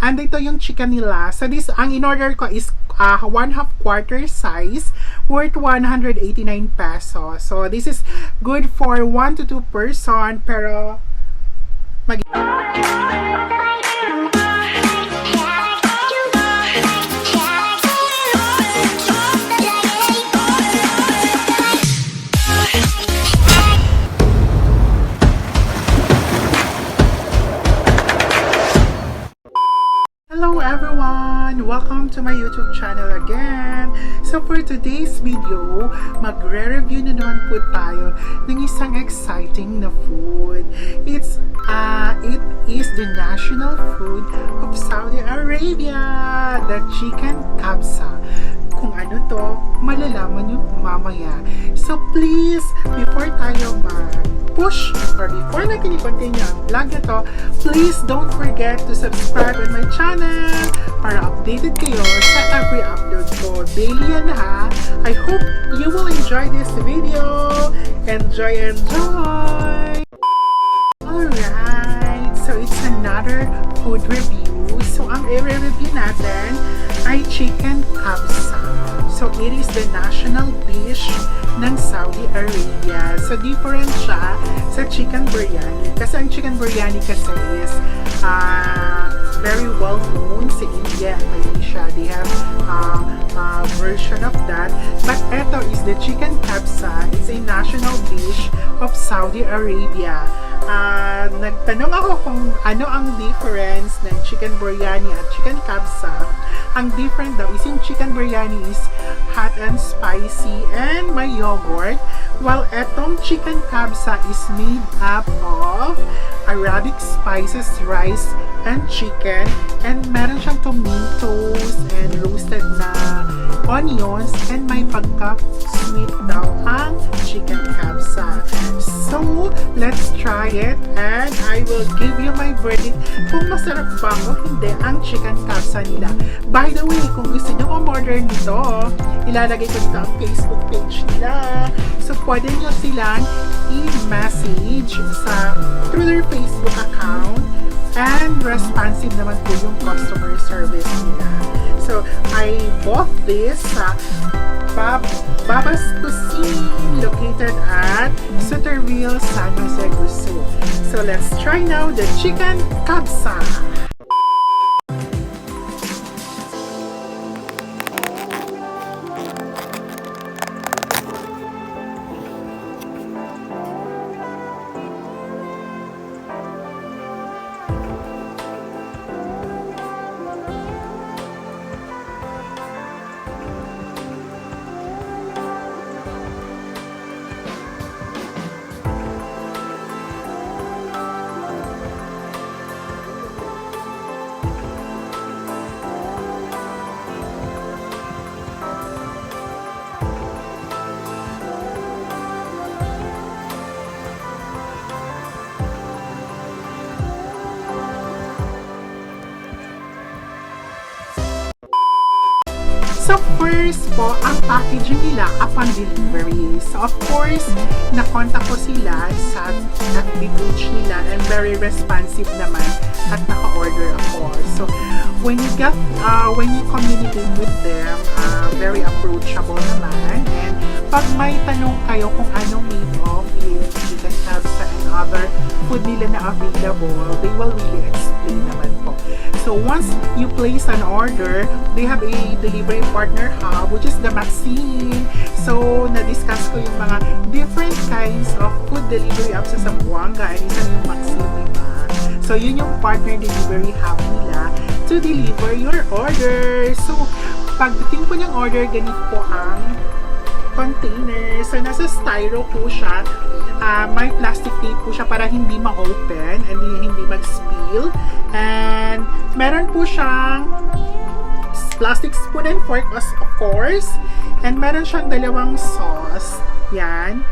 And ito yung chicken nila. So this, ang in-order ko is 1/2 quarter size worth 189 pesos. So this is good for 1 to 2 person, pero hello everyone! Welcome to my YouTube channel again! So for today's video, magre-review na naman po tayo ng isang exciting na food. It is the national food of Saudi Arabia, the chicken kabsa. Kung ano to, malalaman nyo mamaya. So please, before tayo push or before natin i-continue ang vlog na to, please don't forget to subscribe on my channel para updated kayo sa every upload ko. Daily yan ha. I hope you will enjoy this video. Enjoy! Alright, so it's another food review. So ang i-review natin ay chicken kabsa. So it is the national dish ng Saudi Arabia. So different siya sa chicken biryani. Kasi ang chicken biryani kasi is very well known sa India and Malaysia. They have a version of that. But ito is the chicken kabsa. It's a national dish of Saudi Arabia. Nagtanong ako kung ano ang difference ng chicken biryani at chicken kabsa. Ang different daw is yung chicken biryani is hot and spicy and may yogurt, while etong chicken kabsa is made up of Arabic spices, rice, and chicken, and meron siyang tomatoes and roasted na onions, and may pagka-sweet daw ang chicken kabsa. So, let's try it and I will give you my verdict kung masarap ba o hindi ang chicken kabsa nila. By the way, kung gusto nyo umorder nito, ilalagay ko dito ang Facebook page nila. So, pwede nyo silang i-message through their Facebook account, and responsive naman po yung customer service nila. So, I bought this sa Baba's Cuisine located at Sutterville, San Jose, Gusu. So, let's try now the chicken kabsa. So first po, ang packaging nila upon delivery. So of course, na-contact ko sila sa FB page nila and very responsive naman at naka-order ako. So when you communicate with them, very approachable naman. And pag may tanong kayo kung anong made of is chicken kabsa and other food nila na available, they will really explain naman po. So once you place an order, they have a delivery partner hub, which is the Cuisine. So na-discuss ko yung mga different kinds of food delivery apps sa Zamboanga, and isa yung Cuisine, diba? So yun yung partner delivery hub nila to deliver your order. So pagdating po ng order, ganito po ang container. So nasa styro po siya. May plastic tape po siya para hindi ma-open and hindi mag-spill. And meron po siyang plastic spoon and fork, of course. And meron siyang dalawang sauce. Yan.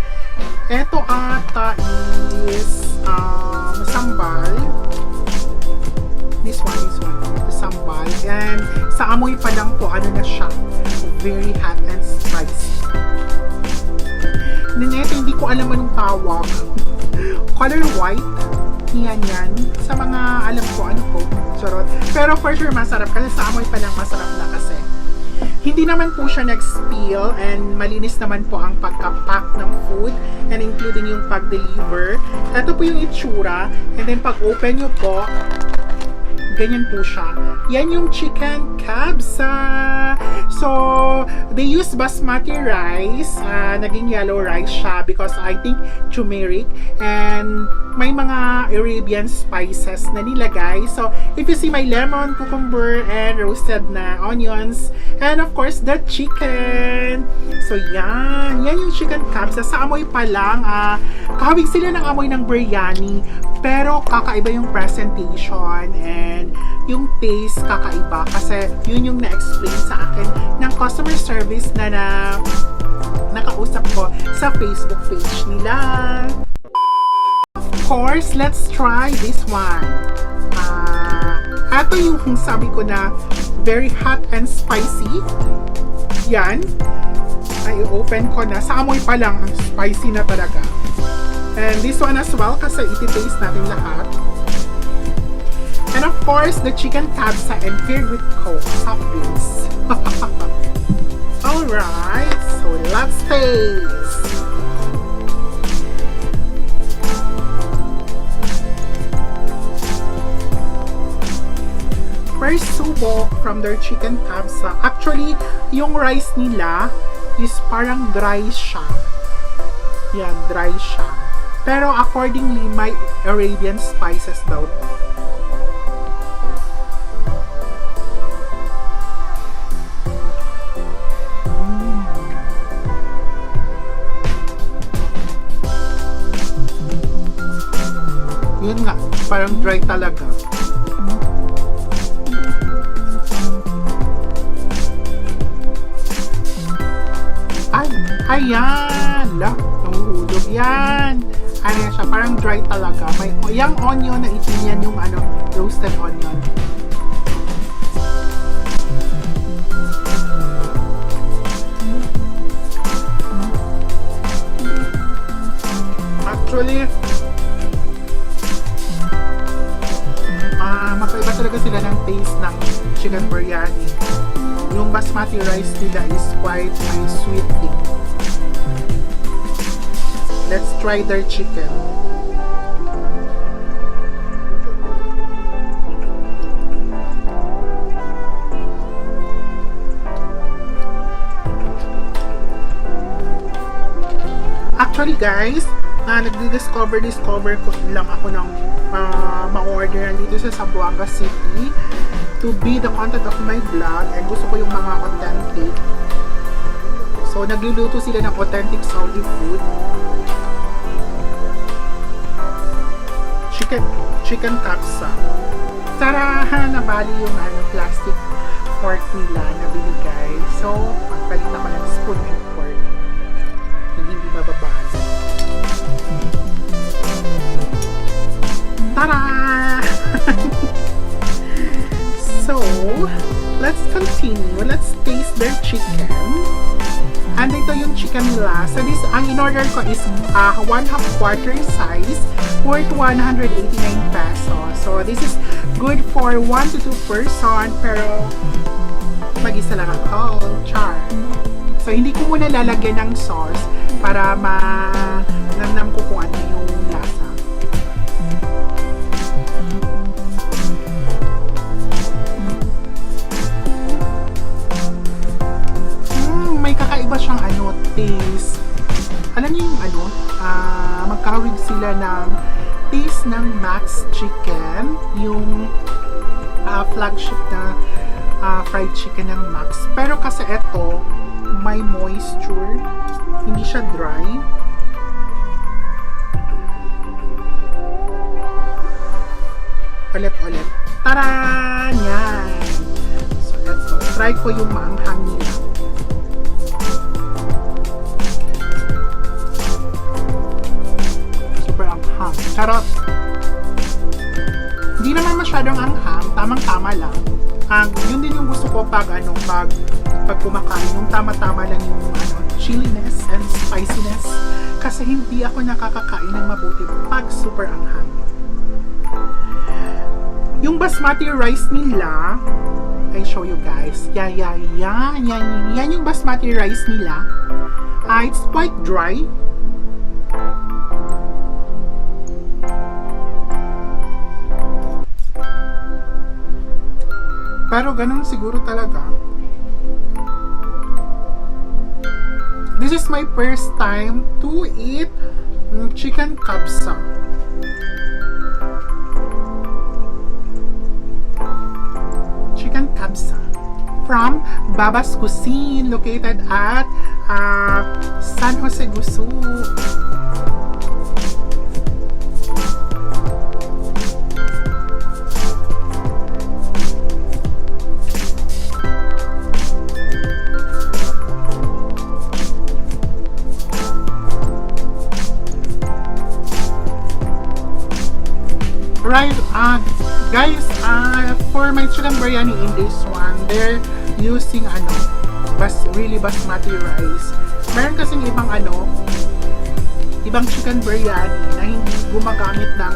Ito ata is sambal. This one. Sambal. And sa amoy pa lang po, ano na siya, very hot and spicy. Ito, hindi ko alam anong tawag. Color white. Yan. Sa mga alam ko, ano po, charot. Pero for sure, masarap. Kasi sa amoy pa lang, masarap na kasi. Hindi naman po siya nag-spill and malinis naman po ang pagka-pack ng food and including yung pag-deliver. Ito po yung itsura. And then pag open nyo po, ganyan po siya. Yan yung chicken kabsa. So, they use basmati rice. Naging yellow rice siya because I think turmeric. And may mga Arabian spices na nilagay. So, if you see my lemon, cucumber, and roasted na onions. And of course, the chicken. So, yan. Yan yung chicken kabsa. Sa amoy pa lang, kahawig sila ng amoy ng biryani. Pero kakaiba yung presentation and yung taste kakaiba kasi yun yung na-explain sa akin ng customer service na nakausap ko sa Facebook page nila. Of course, let's try this one. Ito yung sabi ko na very hot and spicy. Yan. Ay, open ko na. Sa amoy pa lang, spicy na talaga. And this one as well kasi iti-taste natin lahat. And of course, the chicken kabsa and paired with Coke soft drinks. Alright, so let's taste. First subo from their chicken kabsa. Actually, yung rice nila is parang dry siya. Yan, dry siya. Pero accordingly, may Arabian spices daw. Yun nga, parang dry talaga. Ay, ayan! Nahulog yan! Ano siya, parang dry talaga. May yung onion na itim yan, yung roasted onion. Actually, magkaiba talaga sila ng taste ng chicken biryani. Yung basmati rice nila is quite sweet thing. Let's try their chicken. Actually guys, nagdi-discover ko lang ako ng ma-orderan dito sa Zamboanga City to be the content of my vlog and gusto ko yung mga authentic. So nagluluto sila ng authentic Saudi food. Chicken kabsa. Tara! Nabali yung plastic fork nila na binigay. So, magpalit ako ng spoon and fork. Hindi mababali. Tara! So, let's continue. Let's taste their chicken. And ito yung chicken nila. So this, ang in-order ko is 1/2 quarter size worth 189 pesos. So this is good for 1 to 2 person pero mag-isa lang ako. Char. So hindi ko muna lalagyan ng sauce para ma-namnam ko kung ano yung lasa. May kakaiba siyang taste. Alam niyo yung magkahawig sila ng taste ng Max Chicken, yung flagship na fried chicken ng Max. Pero kasi ito, may moisture, hindi siya dry. Ulit. Tara! Yan! So, ito. Try ko yung maanghang nila. Charot. Hindi naman masyadong anghang, tamang-tama lang. Yun din yung gusto ko pag kumakain, yung tama-tama lang yung chilliness and spiciness. Kasi hindi ako nakakakain ng mabuti pag super anghang. Yung basmati rice nila, I show you guys. Yan yung basmati rice nila. It's quite dry. Pero ganun siguro talaga. This is my first time to eat chicken kabsa. Chicken kabsa from Baba's Cuisine, located at San Jose, Gusu. Right, guys, for my chicken biryani in this one, they're using really basmati rice. Meron kasing ibang chicken biryani na hindi gumagamit ng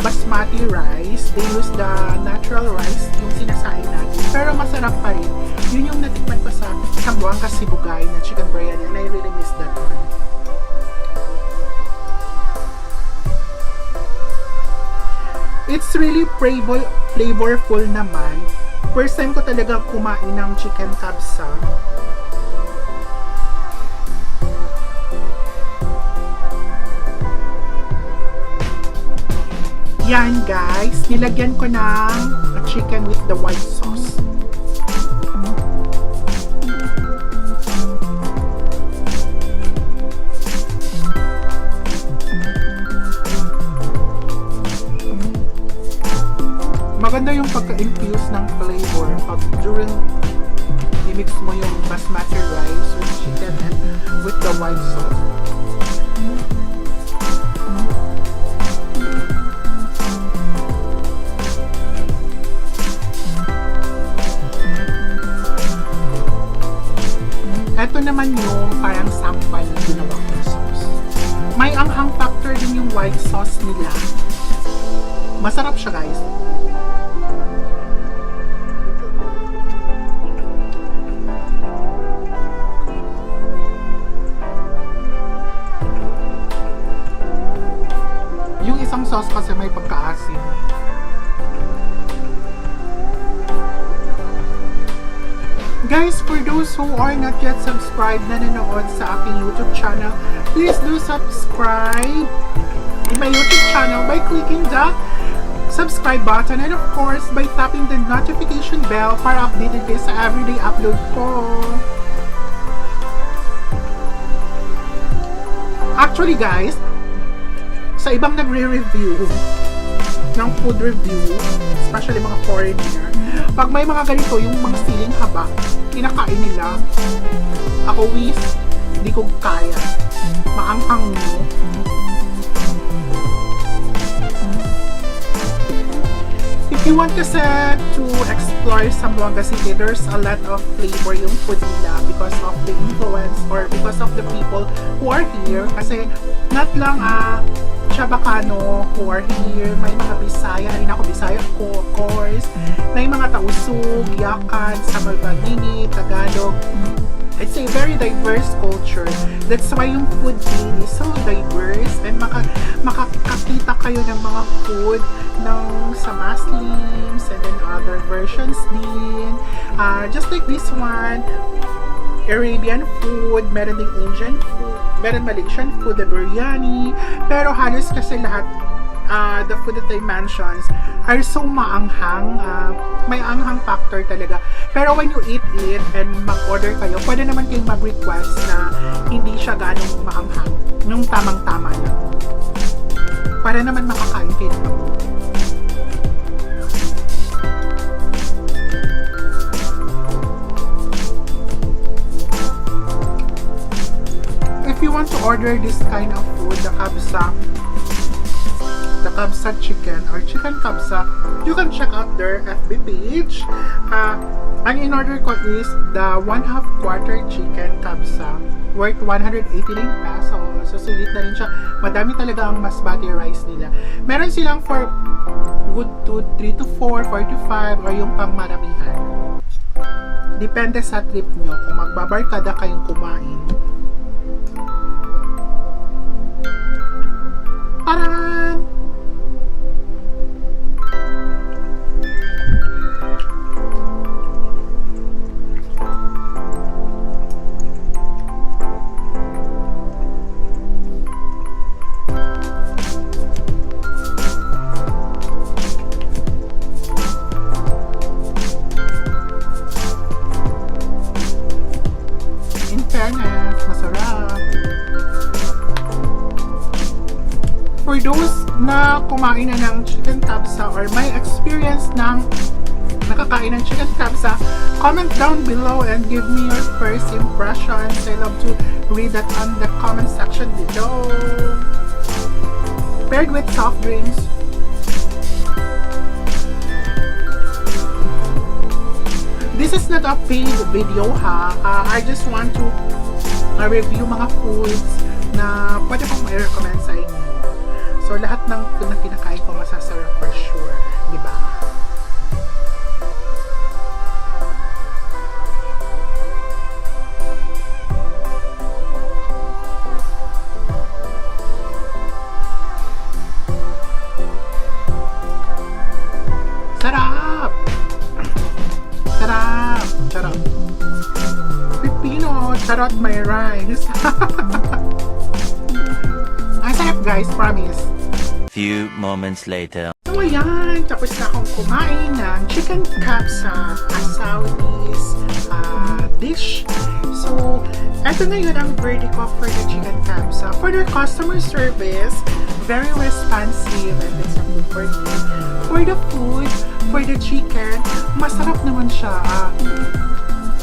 basmati rice. They use the natural rice, yung sinasain natin. Pero masarap pa rin. Yun yung natikman ko sa Zamboanga, Sibugay na chicken biryani, and I really miss that one. It's really flavorful naman. First time ko talaga kumain ng chicken kabsa. Yan guys, nilagyan ko ng chicken with the white sauce. Maganda yung pagka-infuse ng flavor pag during i-mix mo yung basmati rice with chicken and with the white sauce. Ito naman yung parang sampal na ginawa ko sauce. May anghang factor din yung white sauce nila. Masarap siya guys. Yung isang sauce kasi may pagkaasim. Guys, for those who are not yet subscribed na nanood sa aking YouTube channel, please do subscribe in my YouTube channel by clicking the subscribe button and of course by tapping the notification bell para updated kayo sa everyday upload ko. Actually guys, sa ibang nagre-review ng food review, especially mga foreigner, pag may mga ganito, yung mga siling haba, kinakain nila. Ako, hindi ko kaya. Maanghang mo. If you want to explore Zamboanga City, there's a lot of flavor yung food nila because of the influence or because of the people who are here. Kasi not lang Chabacano who are here, may mga Bisaya, rin ako Bisaya ko, of course. May mga Tausug, Yakan, Samalbanini, Tagalog. It's a very diverse culture. That's why yung food din is so diverse and makakakita kayo ng mga food ng sa Muslims and then other versions din. Just like this one, Arabian food, meron ding Indian food, meron Malaysian food, the biryani, pero halos kasi lahat the food that I mentioned are so maanghang, may anghang factor talaga. Pero when you eat it and mag-order kayo, pwede naman kayong mag-request na hindi siya ganong maanghang, yung tamang-tama lang. Para naman makakain kayo ng mabuti. If you want to order this kind of food, the kabsa, the kabsa chicken or chicken kabsa, you can check out their FB page. Ang in-order ko is the 1/2 quarter chicken kabsa worth 189 pesos. So, sulit na rin siya. Madami talaga ang basmati rice nila. Meron silang for good to 3 to 4, 4 to 5, or yung pang maramihan. Depende sa trip nyo kung magbabarkada kayong kumain. Taran! In fairness, masarap. For those na kumain na ng chicken kabsa or may experience ng nakakain ng chicken kabsa, comment down below and give me your first impressions. I love to read that on the comment section below. Paired with soft drinks. This is not a paid video ha. I just want to review mga foods na pwede kong i-recommend sa inyo. So, lahat ng food na kinakain ko masasarap for sure. Diba? Sarap! Sarap! Charot! Pipino! Charot my rice! Ang sarap guys, promise! Few moments later. So ayan, tapos na akong kumain ng chicken kabsa, a Saudis dish. So, eto na yun ang verdict ko for the chicken kabsa. For their customer service, very responsive and they are good for me. For the food, for the chicken, masarap naman siya.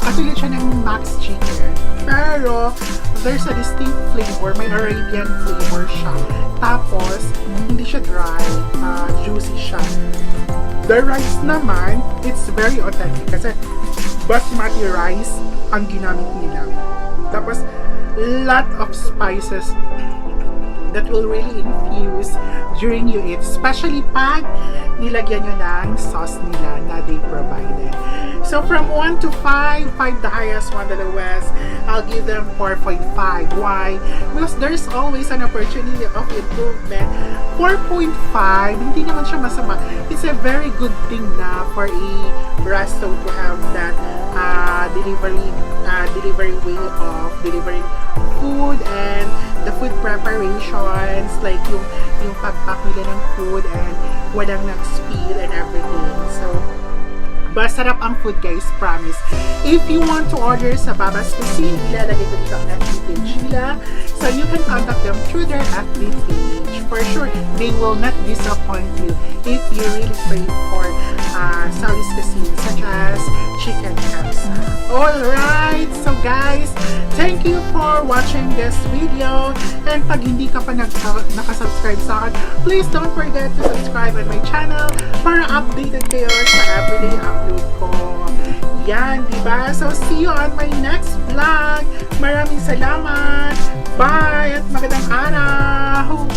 Katulad siya ng max chicken. Pero, there's a distinct flavor. May Arabian flavor siya. Tapos, hindi siya dry. Juicy siya. The rice naman, it's very authentic. Kasi, basmati rice ang ginamit nila. Tapos, lot of spices that will really infuse during you eat. Especially pag nilagyan nyo ng sauce nila na they provided. So from 1 to 5, 5 the highest, 1 the lowest, I'll give them 4.5. Why? Because there's always an opportunity of improvement. 4.5, hindi naman siya masama. It's a very good thing na for a resto to have that delivery way of delivering food and the food preparations, like yung pag-pack nila ng food and walang nag-spill and everything. So, masarap ang food guys, promise. If you want to order sa Baba's Cuisine, ilalagay ko dito ang FB page nila. So you can contact them through their FB page. For sure, they will not disappoint you if you really crave for Saudi's cuisine, such as chicken kabsa. Alright, so guys, thank you for watching this video. And pag hindi ka pa nakasubscribe sa akin, please don't forget to subscribe on my channel para updated kayo sa everyday upload ko. Yan, diba? So, see you on my next vlog. Maraming salamat. Bye! At magandang araw!